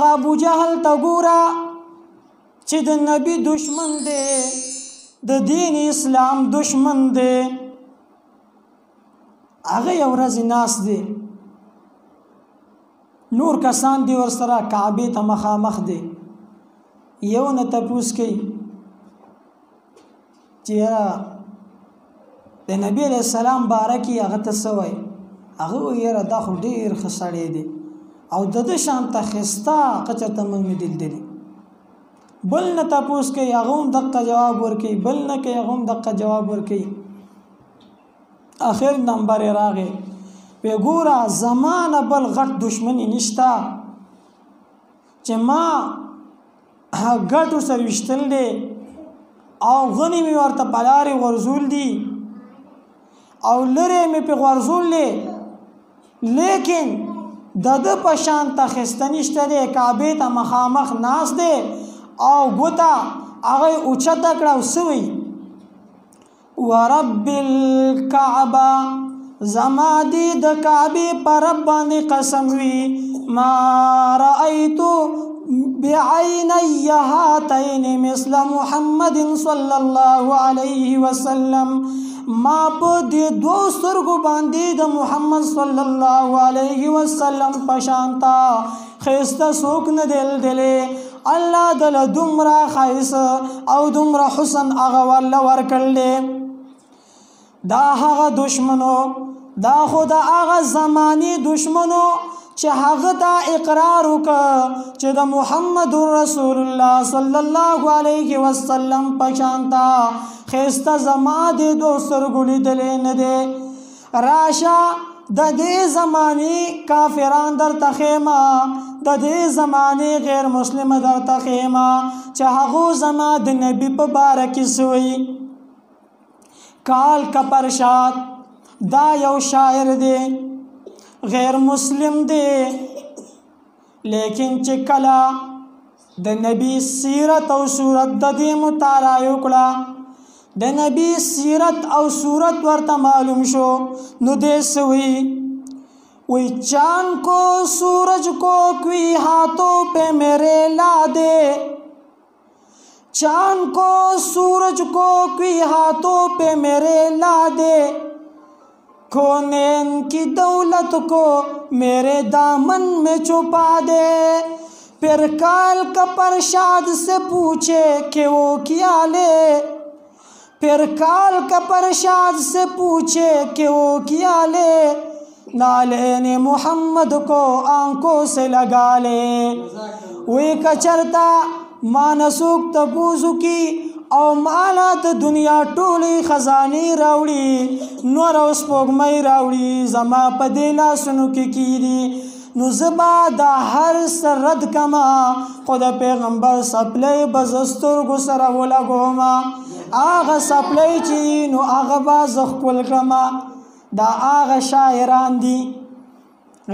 ابو جهل ته ګوره چې د نبی دشمن دی، د دین اسلام دشمن دی. هغه یو ورځ ناست دی، نور کسان دی ورسره کعبې ته مخامخ دی. یو نه تپوس کوي چې د نبی علیہ السلام باره کې هغه ته څه وایي؟ هغه وایي یاره دا خو ډېر ښه سړی دی او د ده شان ته ښایسته هغه چېرته موږ نه دي لیدلي. بل نه تپوس کوي، هغه هم دقه جواب ورکوي، بل نه کوي، هغه هم دقه جواب ورکوي. آخر نمبر یې راغی، وی ګوره زما نه بل غټ دشمني نشته چې ما ګټو سره ویشتل دی او غني مې ورته په لارې غورځول دي او لرې مې پې غورځول دی، لیکن د ده په شان ته ښایسته نشته دی. کعبې ته مخامخ ناست دی او ګوته هغه یې اوچته کړه او څه وایي؟ ورب الکعبه، زما دی د کعبې په رب باندې قسم وي، ما رأیتو بعینی هاتین مثل محمد صلی الله علیه وسلم، ما په دې دو سترګو باندې د محمد صلی الله علیه وسلم په شانتا ښایسته څوک نه دی لیدلی. الله دله دومره ښایسته او دومره حسن هغه ورله ورکړل دی. دا هغه دشمنو، دا خو د هغه زماني دشمنو چې هغه دا اقرار وکړه چې د محمد رسول الله صلی الله علیه وسلم په شانته ښایسته زما د دو سترګو لیدلی نه دی. راشه د دې زمانې کافران درته ښیمه، د دې زمانې غیر مسلمه درته ښیمه چې هغو زما د نبي په باره کې څه وایي. کال کپرشاد دا یو شاعر دی، غیر مسلم دی، لیکن چې کله د نبی سیرت او صورت د دې مطالعه وکړه، د نبی سیرت او صورت ورته معلوم شو، نو دې څه وایي؟ وی چاند کو سورج کو کوئی ہاتھوں پہ میرے لا دے، چاند کو سورج کو کوئی ہاتھوں پہ میرے لا دے، کونین کی دولت کو میرے دامن میں چھپا دے. پھر کال کا پرشاد سے پوچھے کہ وہ کیا لے، پھر کال کا پرشاد سے پوچھے کہ وہ کیا لے، نالین محمد کو آنکھوں سے لگا لے. وی کچرتا ما نسوک تپوسو کی او مالا د دنیا ټولې خزانې راوړي، نور او سپوږمۍ راوړي، زما په دې لاسونو کې کیدي، نو زه به دا هر څه رد کما، خو د پیغمبر څپلۍ به زه سترګو سره ولګومه، هغه څپلۍ چې نو هغه به زه ښکل کړمه. دا هغه شاعران دي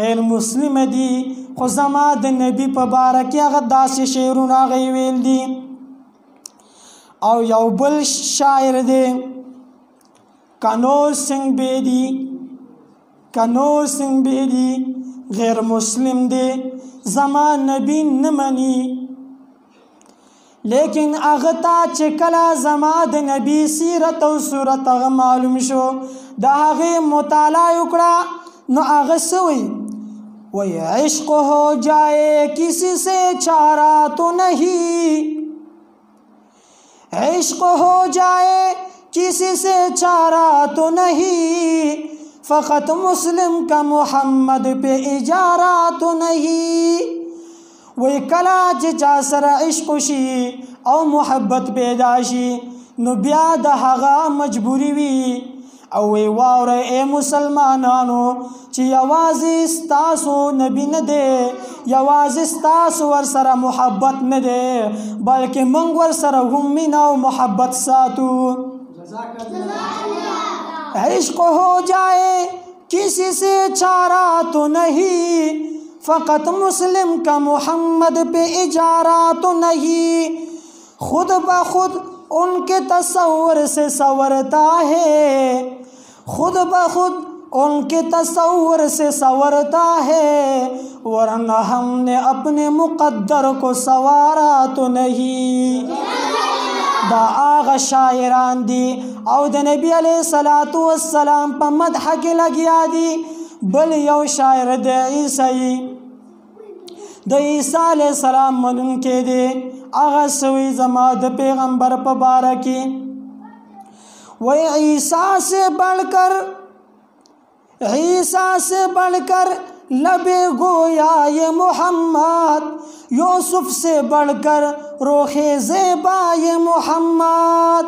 غیر مسلم دي، خو زما د نبي په باره کې هغه داسې شعرونه هغه ویل دي. او یو بل شاعر دی کنور سنگھ بیدی، کنور سنگھ بیدی غیر مسلم دی، زما نبی نه مني، لیکن هغه ته چې کله زما د نبی سیرت او صورت هغه معلوم شو، د هغې مطالعه وکړه، نو هغه څه وایي؟ وی عشق ہو جائے کسی سے چارہ تو نہیں، عشق ہو جائے کسی سے چارہ تو نہیں، فقط مسلم کا محمد پہ اجارہ تو نہیں. وی کلا چې چا سره عشق شي او محبت پیدا شي، نو بیا د هغه مجبوری وي. او وی واورئ اے مسلمانانو چې یوازې ستاسو نبی نه دی، یوازې ستاسو ورسره محبت نه دی، بلکې موږ ورسره هم مینه او محبت ساتو. عشق ہو جائے کسی سے چارہ تو نہیں، فقط مسلم کا محمد پہ اجارہ تو نہیں. خود بخود ان کے تصور سے سنورتا ہے، خود بخود उनके तस्वुर से संवरता है, वरना हमने अपने मुक़द्दर को संवारा तो नहीं। दा आगा शायरान दी और द नबी अलैहिस्सलातु वस्सलाम पर मदह के लगिया दी। बल यौ शायर द ईसा अलैहिस्सलाम मनन के दे आगा सवी जमा द पैगम्बर पर बारकी। वह ईसा से बढ़कर लबे गोया ये मोहम्मद, यूसुफ से बढ़कर रोखे ज़ेबा ये मोहम्मद।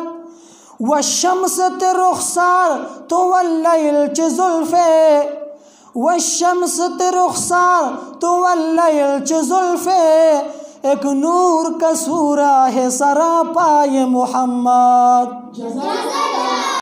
वशम्स ते रुखसार तो वल्लैल च ज़ुल्फ़े, वशम्स ते रुखसार तो वल्लैल च ज़ुल्फ़े। एक नूर का सूरा है सरापा ये मोहम्मद।